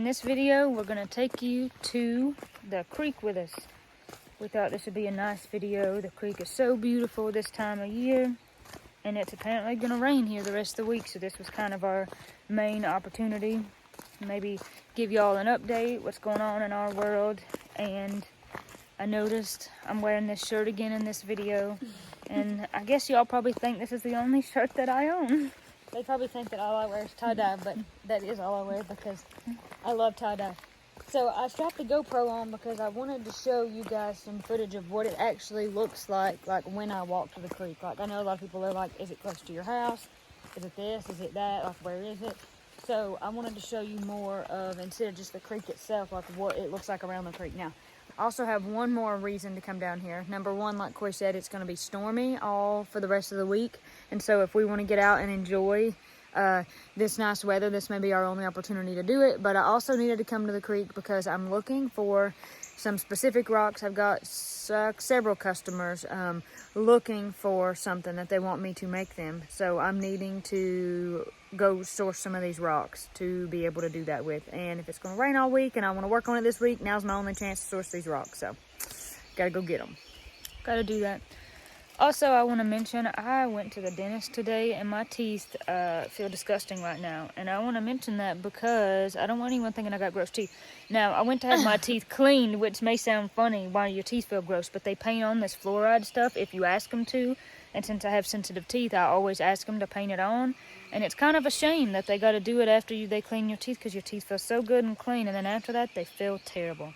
In this video, we're going to take you to the creek with us. We thought this would be a nice video. The creek is so beautiful this time of year, and it's apparently going to rain here the rest of the week, so this was kind of our main opportunity. Maybe give y'all an update, what's going on in our world. And I noticed I'm wearing this shirt again in this video, and I guess y'all probably think this is the only shirt that I own. They probably think that all I wear is tie-dye, but that is all I wear because I love tie-dye. So I strapped the GoPro on because I wanted to show you guys some footage of what it actually looks like when I walk to the creek. Like, I know a lot of people are like, is it close to your house? Is it this? Is it that? Like, where is it? So I wanted to show you more of, instead of just the creek itself, like what it looks like around the creek. Now, I also have one more reason to come down here. Number one, like Corey said, it's going to be stormy all for the rest of the week. And so if we want to get out and enjoy this nice weather, this may be our only opportunity to do it. But I also needed to come to the creek because I'm looking for some specific rocks. I've got several customers looking for something that they want me to make them. So I'm needing to go source some of these rocks to be able to do that with. And if it's going to rain all week and I want to work on it this week, now's my only chance to source these rocks. So gotta go get them. Gotta do that. Also, I want to mention I went to the dentist today and my teeth feel disgusting right now. And I want to mention that because I don't want anyone thinking I got gross teeth. Now, I went to have my teeth cleaned, which may sound funny why your teeth feel gross, but they paint on this fluoride stuff if you ask them to. And since I have sensitive teeth, I always ask them to paint it on. And it's kind of a shame that they got to do it after they clean your teeth because your teeth feel so good and clean. And then after that, they feel terrible.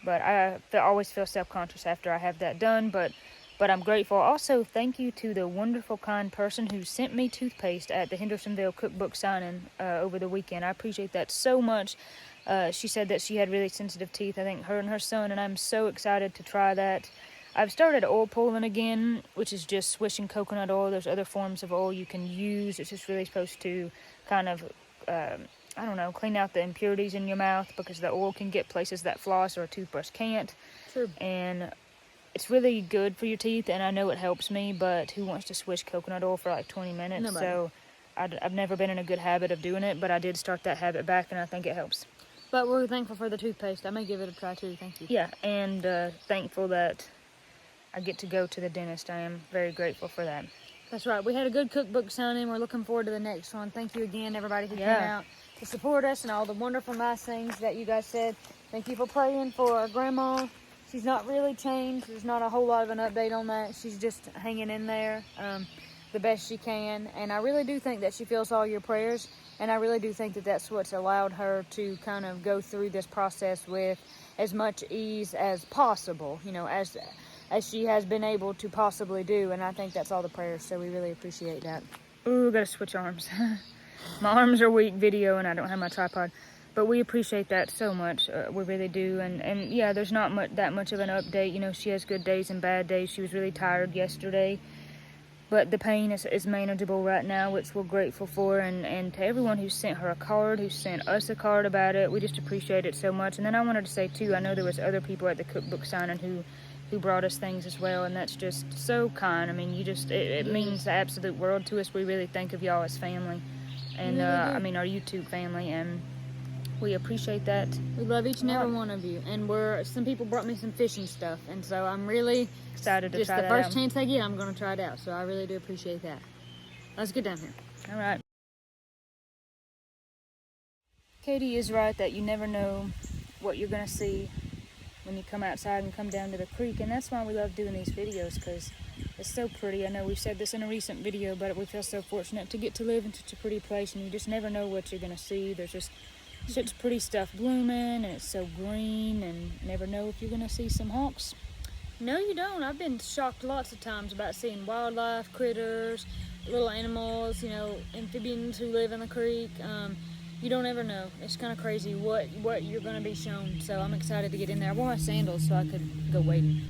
But I always feel self-conscious after I have that done. But I'm grateful. Also, thank you to the wonderful, kind person who sent me toothpaste at the Hendersonville cookbook signing over the weekend. I appreciate that so much. She said that she had really sensitive teeth, I think her and her son, and I'm so excited to try that. I've started oil pulling again, which is just swishing coconut oil. There's other forms of oil you can use. It's just really supposed to kind of, I don't know, clean out the impurities in your mouth because the oil can get places that floss or a toothbrush can't. True. And it's really good for your teeth, and I know it helps me, but who wants to swish coconut oil for like 20 minutes? Nobody. So I've never been in a good habit of doing it, but I did start that habit back, and I think it helps. But we're thankful for the toothpaste. I may give it a try too. Thank you. Yeah, and thankful that I get to go to the dentist. I am very grateful for that. That's right. We had a good cookbook signing. We're looking forward to the next one. Thank you again, everybody who came out to support us and all the wonderful, nice things that you guys said. Thank you for praying for our grandma. She's not really changed. There's not a whole lot of an update on that. She's just hanging in there the best she can. And I really do think that she feels all your prayers. And I really do think that that's what's allowed her to kind of go through this process with as much ease as possible, you know, as she has been able to possibly do. And I think that's all the prayers. So we really appreciate that. Ooh, gotta switch arms. My arms are weak video and I don't have my tripod. But we appreciate that so much. We really do. And yeah, there's not that much of an update. You know, she has good days and bad days. She was really tired yesterday. But the pain is manageable right now, which we're grateful for. And to everyone who sent her a card, who sent us a card about it, we just appreciate it so much. And then I wanted to say, too, I know there was other people at the cookbook signing who brought us things as well. And that's just so kind. I mean, it means the absolute world to us. We really think of y'all as family. And, I mean, our YouTube family. And we appreciate that. We love each and every one of you. And some people brought me some fishing stuff. And so I'm really excited to try that out. Just the first chance I get, I'm going to try it out. So I really do appreciate that. Let's get down here. All right. Katie is right that you never know what you're going to see when you come outside and come down to the creek. And that's why we love doing these videos, because it's so pretty. I know we've said this in a recent video, but we feel so fortunate to get to live in such a pretty place. And you just never know what you're going to see. There's just such pretty stuff blooming, and it's so green, and never know if you're going to see some hawks. No, you don't. I've been shocked lots of times about seeing wildlife, critters, little animals, you know, amphibians who live in the creek. You don't ever know. It's kind of crazy what you're going to be shown. So I'm excited to get in there. I wore my sandals so I could go wading.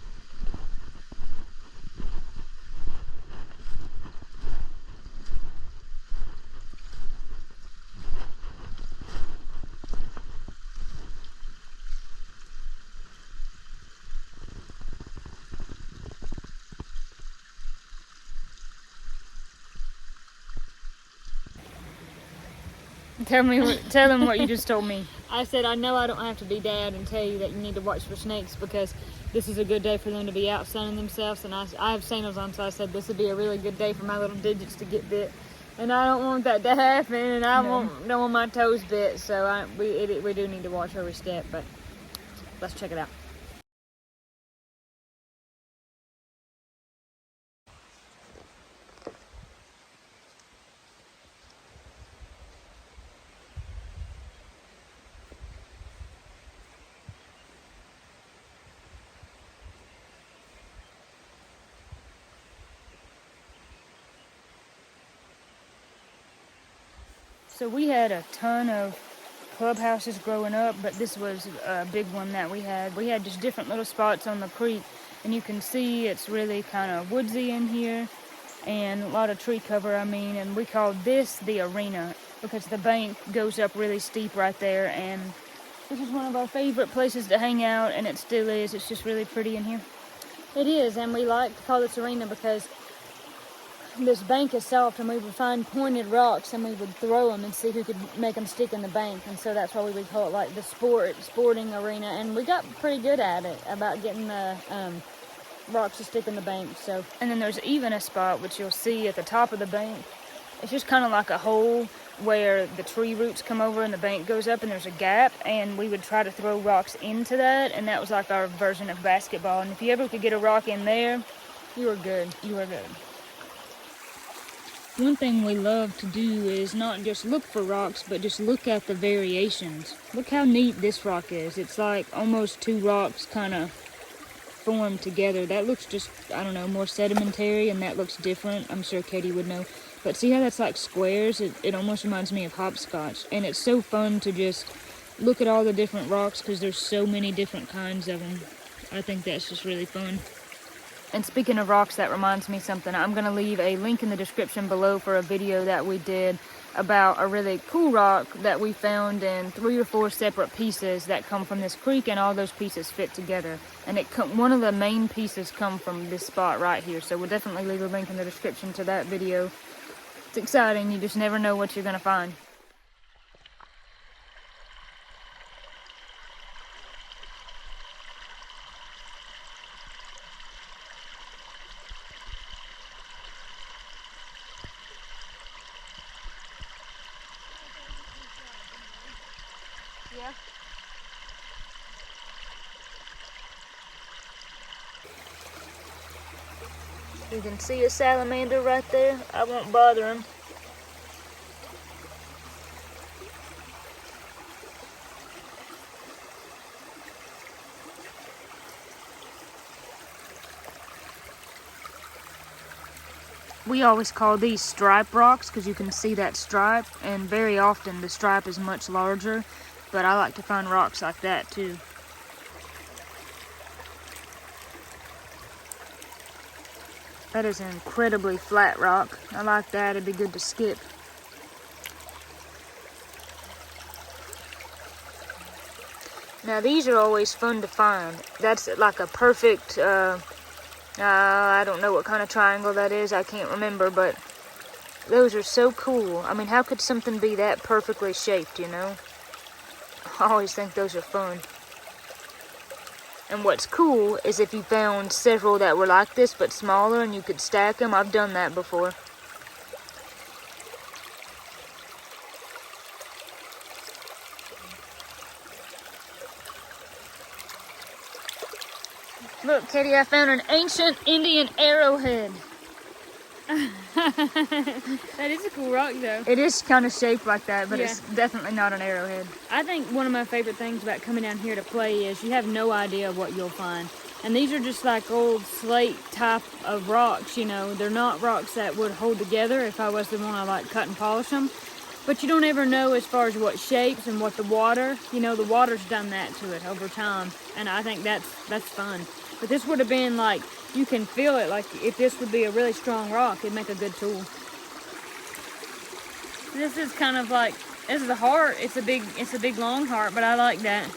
Tell them what you just told me. I said, I know I don't have to be dad and tell you that you need to watch for snakes because this is a good day for them to be out sunning themselves. And I have sandals on, so I said this would be a really good day for my little digits to get bit. And I don't want that to happen, and I don't want my toes bit. So we do need to watch where we step, but let's check it out. So we had a ton of clubhouses growing up, but this was a big one that we had. We had just different little spots on the creek, and you can see it's really kind of woodsy in here and a lot of tree cover, and we called this the arena because the bank goes up really steep right there, and this is one of our favorite places to hang out, and it still is. It's just really pretty in here. It is, and we like to call this arena because this bank is soft, and we would find pointed rocks and we would throw them and see who could make them stick in the bank. And so that's why we would call it like the sporting arena. And we got pretty good at it about getting the rocks to stick in the bank. So, and then there's even a spot which you'll see at the top of the bank. It's just kind of like a hole where the tree roots come over and the bank goes up, and there's a gap, and we would try to throw rocks into that, and that was like our version of basketball. And if you ever could get a rock in there, you were good. You were good. One thing we love to do is not just look for rocks, but just look at the variations. Look how neat this rock is. It's like almost two rocks kind of formed together. That looks just, I don't know, more sedimentary, and that looks different. I'm sure Katie would know. But see how that's like squares? It almost reminds me of hopscotch. And it's so fun to just look at all the different rocks because there's so many different kinds of them. I think that's just really fun. And speaking of rocks, that reminds me something. I'm going to leave a link in the description below for a video that we did about a really cool rock that we found in 3 or 4 separate pieces that come from this creek, and all those pieces fit together. And one of the main pieces come from this spot right here. So we'll definitely leave a link in the description to that video. It's exciting. You just never know what you're going to find. Yeah. You can see a salamander right there. I won't bother him. We always call these stripe rocks because you can see that stripe, and very often the stripe is much larger, but I like to find rocks like that too. That is an incredibly flat rock. I like that. It'd be good to skip. Now these are always fun to find. That's like a perfect, I don't know what kind of triangle that is. I can't remember, but those are so cool. I mean, how could something be that perfectly shaped, you know? I always think those are fun. And what's cool is if you found several that were like this but smaller and you could stack them. I've done that before. Look, Katie, I found an ancient Indian arrowhead. That is a cool rock, though. It is kind of shaped like that, but it's definitely not an arrowhead. I think one of my favorite things about coming down here to play is you have no idea what you'll find. And these are just like old slate type of rocks, you know. They're not rocks that would hold together if I was the one to like cut and polish them. But you don't ever know as far as what shapes and what the water, you know, the water's done that to it over time. And I think that's fun. But this would have been like, you can feel it, like if this would be a really strong rock, it'd make a good tool. This is kind of like, this is a heart. It's a big long heart, but I like that.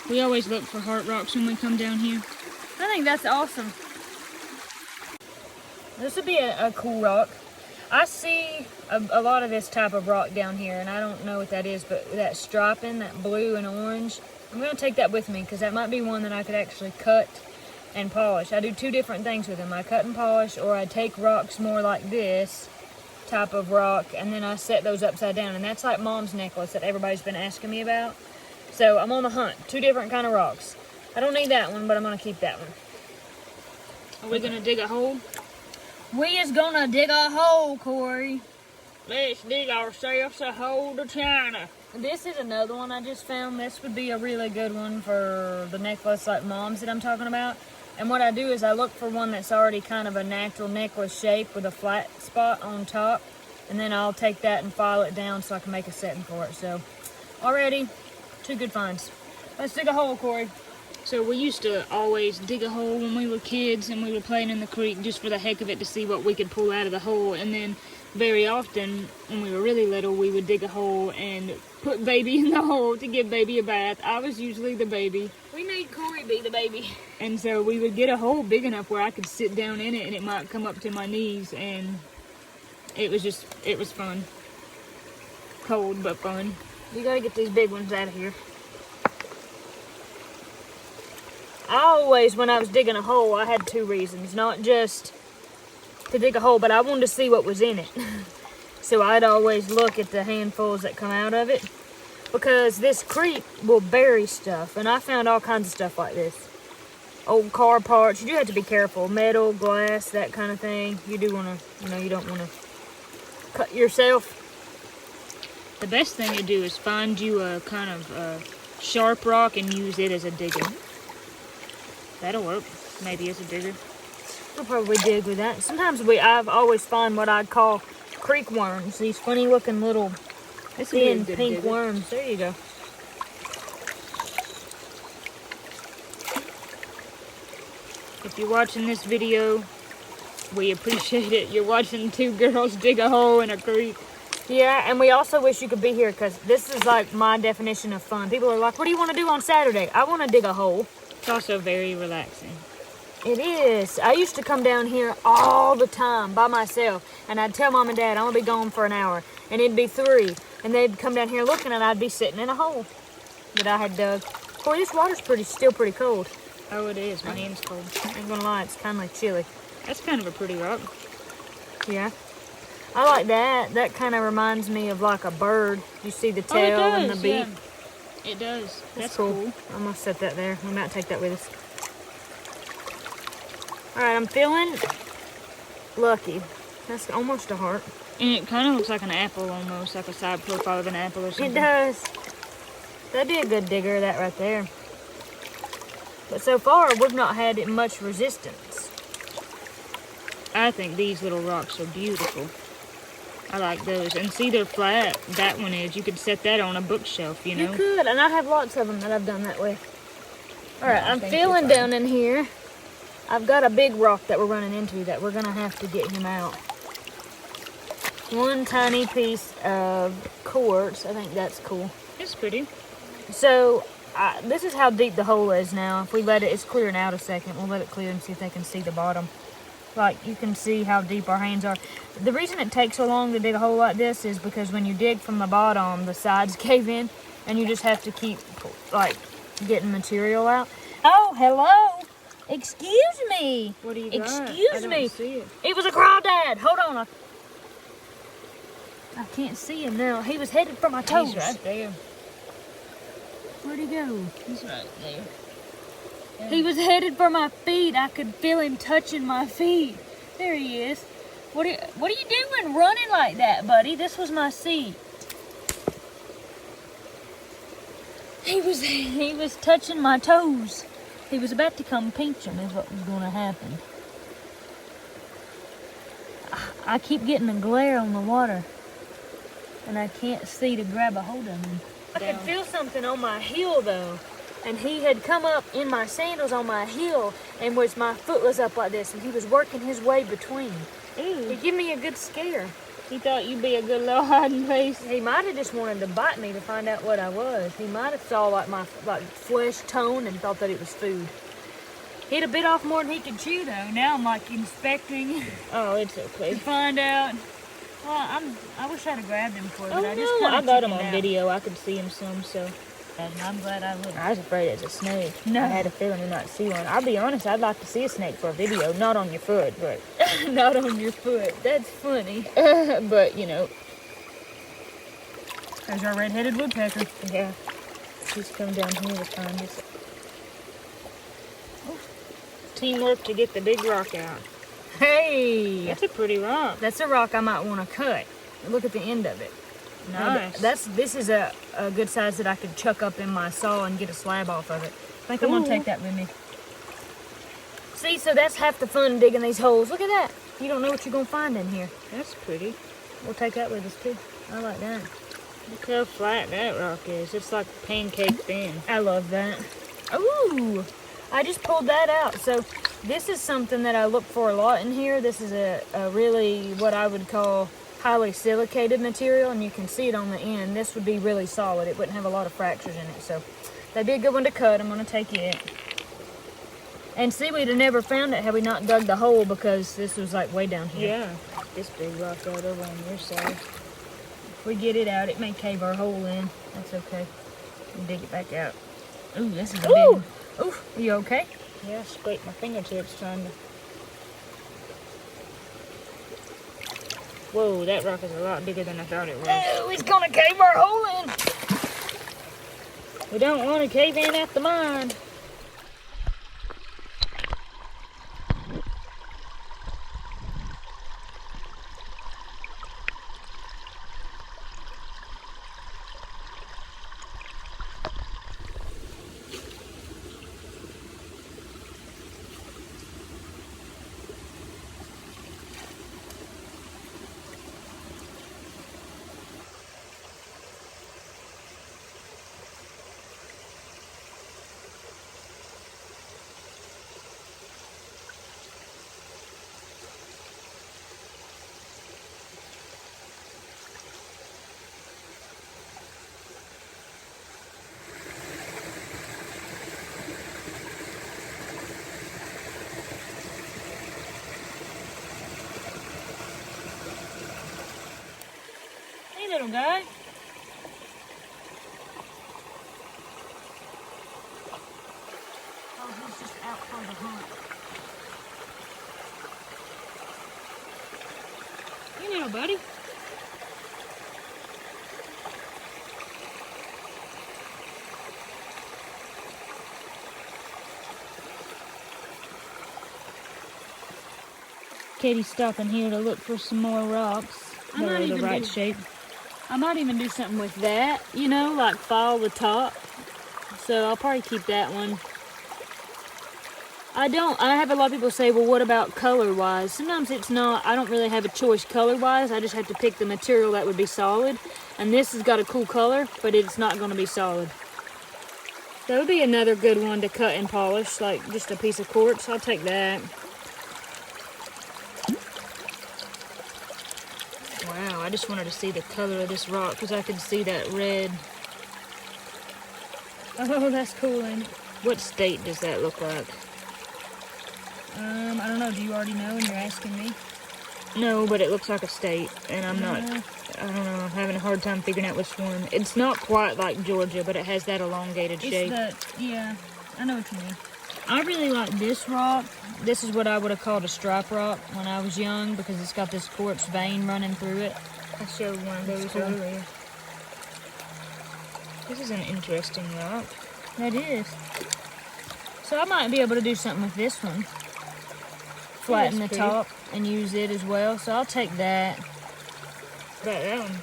We always look for heart rocks when we come down here. I think that's awesome. This would be a cool rock. I see a lot of this type of rock down here, and I don't know what that is, but that striping, that blue and orange, I'm going to take that with me because that might be one that I could actually cut and polish. I do two different things with them. I cut and polish, or I take rocks more like this type of rock, and then I set those upside down, and that's like Mom's necklace that everybody's been asking me about. So I'm on the hunt. Two different kind of rocks. I don't need that one, but I'm going to keep that one. Are we going to dig a hole? We is gonna dig a hole, Corey. Let's dig ourselves a hole to China. This is another one I just found. This would be a really good one for the necklace like Mom's that I'm talking about. And what I do is I look for one that's already kind of a natural necklace shape with a flat spot on top. And then I'll take that and file it down so I can make a setting for it. So, already, two good finds. Let's dig a hole, Corey. So we used to always dig a hole when we were kids, and we were playing in the creek just for the heck of it to see what we could pull out of the hole. And then very often when we were really little, we would dig a hole and put baby in the hole to give baby a bath. I was usually the baby. We made Corey be the baby. And so we would get a hole big enough where I could sit down in it and it might come up to my knees, and it was fun. Cold but fun. You gotta get these big ones out of here. I always, when I was digging a hole, I had two reasons. Not just to dig a hole, but I wanted to see what was in it. So I'd always look at the handfuls that come out of it. Because this creek will bury stuff. And I found all kinds of stuff like this. Old car parts. You do have to be careful. Metal, glass, that kind of thing. You do want to, you don't want to cut yourself. The best thing to do is find you a kind of sharp rock and use it as a digger. That'll work. Maybe as a digger. We'll probably dig with that. Sometimes I've always find what I'd call creek worms. These funny looking little thin pink worms. There you go. If you're watching this video, we appreciate it. You're watching two girls dig a hole in a creek. Yeah, and we also wish you could be here because this is like my definition of fun. People are like, what do you want to do on Saturday? I want to dig a hole. It's also very relaxing. It is. I used to come down here all the time by myself, and I'd tell Mom and Dad I'm gonna be gone for an hour, and it'd be 3, and they'd come down here looking, and I'd be sitting in a hole that I had dug. Boy, this water's still pretty cold. Oh, it is. My hand's cold. I ain't gonna lie, it's kind of like chilly. That's kind of a pretty rock. Yeah. I like that. That kind of reminds me of like a bird. You see the tail and the beak. Yeah. It does. That's cool. I'm gonna set that there. We might take that with us. Alright, I'm feeling lucky. That's almost a heart. And it kind of looks like an apple almost, like a side profile of an apple or something. It does. That'd be a good digger, that right there. But so far, we've not had much resistance. I think these little rocks are beautiful. I like those. And see, they're flat. That one is. You could set that on a bookshelf, you know? You could, and I have lots of them that I've done that with. Alright, I'm feeling down in here. I've got a big rock that we're running into that we're going to have to get him out. One tiny piece of quartz. I think that's cool. It's pretty. So, this is how deep the hole is now. If we let it, it's clearing out a second. We'll let it clear and see if they can see the bottom. Like, you can see how deep our hands are. The reason it takes so long to dig a hole like this is because when you dig from the bottom, the sides cave in, and you just have to keep, like, getting material out. Oh, hello! Excuse me! What do you got? Excuse me! See it. It was a crawdad! Hold on. I can't see him now. He was headed for my toes. He's right there. Where'd he go? He's right there. Yeah. He was headed for my feet. I could feel him touching my feet. There he is. What are you doing running like that, buddy? This was my seat. He was touching my toes. He was about to come pinch him is what was going to happen. I keep getting a glare on the water. And I can't see to grab a hold of him. I could feel something on my heel though. And he had come up in my sandals on my heel, and my foot was up like this, and he was working his way between. Ooh. He gave me a good scare. He thought you'd be a good little hiding place. He might have just wanted to bite me to find out what I was. He might have saw like my flesh tone and thought that it was food. He'd have bit off more than he could chew though. Now I'm like inspecting. Oh, it's okay. To find out Well, I wish I'd have grabbed him for you, but Oh I just no, kind I of got him on video. I could see him some, so. And I'm glad I looked. I was afraid it was a snake. No. I had a feeling we might see one. I'll be honest, I'd like to see a snake for a video. Not on your foot, but... Not on your foot. That's funny. but, you know. There's our red-headed woodpecker. Yeah. He's come down here to find us. Oh. Teamwork to get the big rock out. Hey! That's a pretty rock. That's a rock I might want to cut. Look at the end of it. Nice. This is a good size that I could chuck up in my saw and get a slab off of it. I think I'm going to take that with me. See, so that's half the fun digging these holes. Look at that. You don't know what you're going to find in here. That's pretty. We'll take that with us too. I like that. Look how flat that rock is. It's like pancake thin. I love that. Ooh! I just pulled that out. So this is something that I look for a lot in here. This is a really what I would call highly silicated material, and you can see it on the end. This would be really solid. It wouldn't have a lot of fractures in it, so that'd be a good one to cut. I'm going to take it. And see, we'd have never found it had we not dug the hole, because this was like way down here. Yeah. This big rock right over on your side. If we get it out, it may cave our hole in. That's okay. We'll dig it back out. Ooh, this is a big one. Ooh, are you okay? Yeah, I scraped my fingertips trying to... Whoa, that rock is a lot bigger than I thought it was. Oh, he's going to cave our hole in. We don't want to cave in at the mine. Little guy. Oh, he's just out for the hunt. You know, buddy. Katie's stopping here to look for some more rocks that are the right shape. I might even do something with that, you know, like file the top. So I'll probably keep that one. I have a lot of people say, well, what about color-wise? Sometimes it's not, I don't really have a choice color-wise. I just have to pick the material that would be solid. And this has got a cool color, but it's not going to be solid. That would be another good one to cut and polish, like just a piece of quartz. I'll take that. Wow, I just wanted to see the color of this rock because I could see that red. Oh, that's cool, ain't it? What state does that look like? I don't know. Do you already know and you're asking me? No, but it looks like a state, and I don't know, I'm having a hard time figuring out which one. It's not quite like Georgia, but it has that elongated shape. Yeah, I know what you mean. I really like this rock. This is what I would have called a stripe rock when I was young because it's got this quartz vein running through it. I showed one of those earlier. This is an interesting rock. That is. So I might be able to do something with this one. Flatten the top and use it as well. So I'll take that. About that one.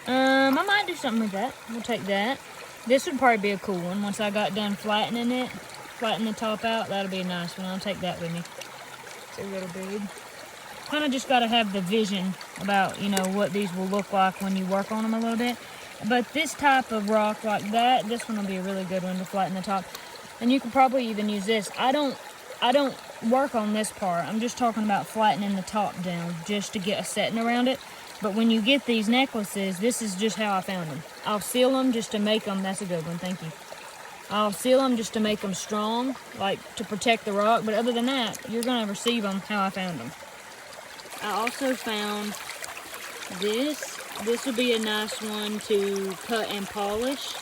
I might do something with that. We'll take that. This would probably be a cool one. Once I got done flattening it, flatten the top out, that'll be a nice one. I'll take that with me. It's a little big. Kind of just got to have the vision about, you know, what these will look like when you work on them a little bit. But this type of rock like that, this one will be a really good one to flatten the top. And you could probably even use this. I don't work on this part. I'm just talking about flattening the top down just to get a setting around it. But when you get these necklaces, this is just how I found them. I'll seal them just to make them, that's a good one, thank you. I'll seal them just to make them strong, like to protect the rock. But other than that, you're going to receive them how I found them. I also found this. This would be a nice one to cut and polish.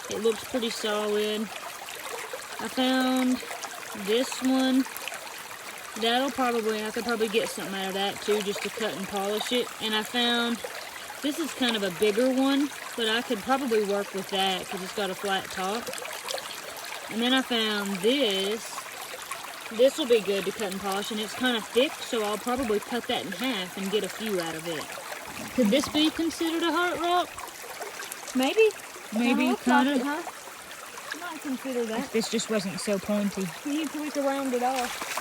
It looks pretty solid. I found this one. I could probably get something out of that too, just to cut and polish it. And I found, this is kind of a bigger one, but I could probably work with that because it's got a flat top. And then I found this. This will be good to cut and polish, and it's kind of thick, so I'll probably cut that in half and get a few out of it. Could this be considered a heart rock? Maybe. Maybe kind of. Huh? I might consider that. If this just wasn't so pointy. We could round it off.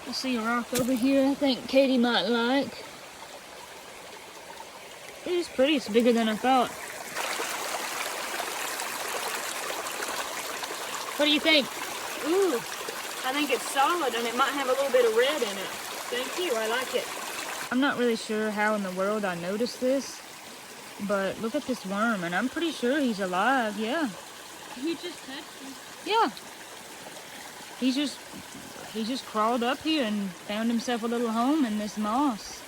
I see a rock over here I think Katie might like. It is pretty. It's bigger than I thought. What do you think? Ooh, I think it's solid and it might have a little bit of red in it. Thank you. I like it. I'm not really sure how in the world I noticed this, but look at this worm, and I'm pretty sure he's alive. Yeah. He just touched me. Yeah. He just crawled up here and found himself a little home in this moss.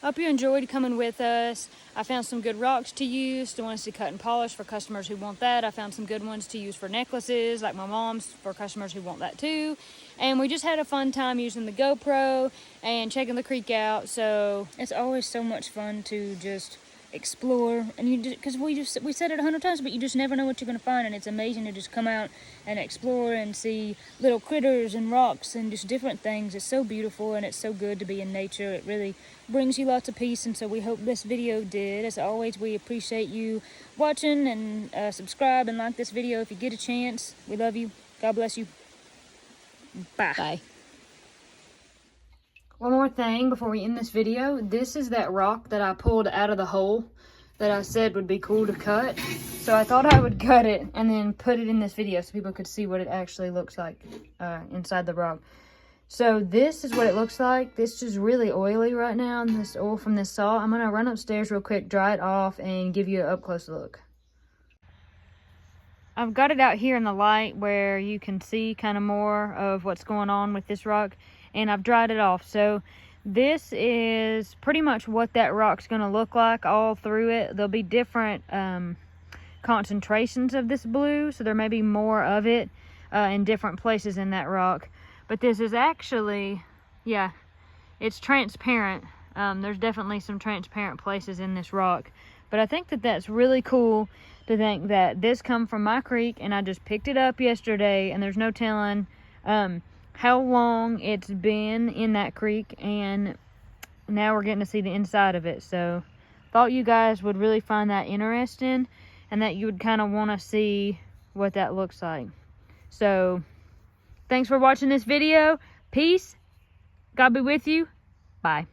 Hope you enjoyed coming with us. I found some good rocks to use, the ones to cut and polish for customers who want that. I found some good ones to use for necklaces, like my mom's, for customers who want that too. And we just had a fun time using the GoPro and checking the creek out. So it's always so much fun to just explore, and you just, because we said it 100 times, but you just never know what you're going to find, and it's amazing to just come out and explore and see little critters and rocks and just different things. It's so beautiful, and it's so good to be in nature. It really brings you lots of peace, and so we hope this video did. As always, we appreciate you watching, and subscribe and like this video if you get a chance. We love you. God bless you. Bye. Bye. One more thing before we end this video. This is that rock that I pulled out of the hole that I said would be cool to cut. So I thought I would cut it and then put it in this video so people could see what it actually looks like inside the rock. So this is what it looks like. This is really oily right now, and this oil from this salt. I'm gonna run upstairs real quick, dry it off, and give you an up close look. I've got it out here in the light where you can see kind of more of what's going on with this rock, and I've dried it off. So this is pretty much what that rock's gonna look like all through it. There'll be different concentrations of this blue, so there may be more of it in different places in that rock. But this is actually, yeah, it's transparent. There's definitely some transparent places in this rock. But I think that that's really cool to think that this come from my creek and I just picked it up yesterday, and there's no telling how long it's been in that creek, and now we're getting to see the inside of it. So thought you guys would really find that interesting, and that you would kind of want to see what that looks like. So thanks for watching this video. Peace. God be with you. Bye.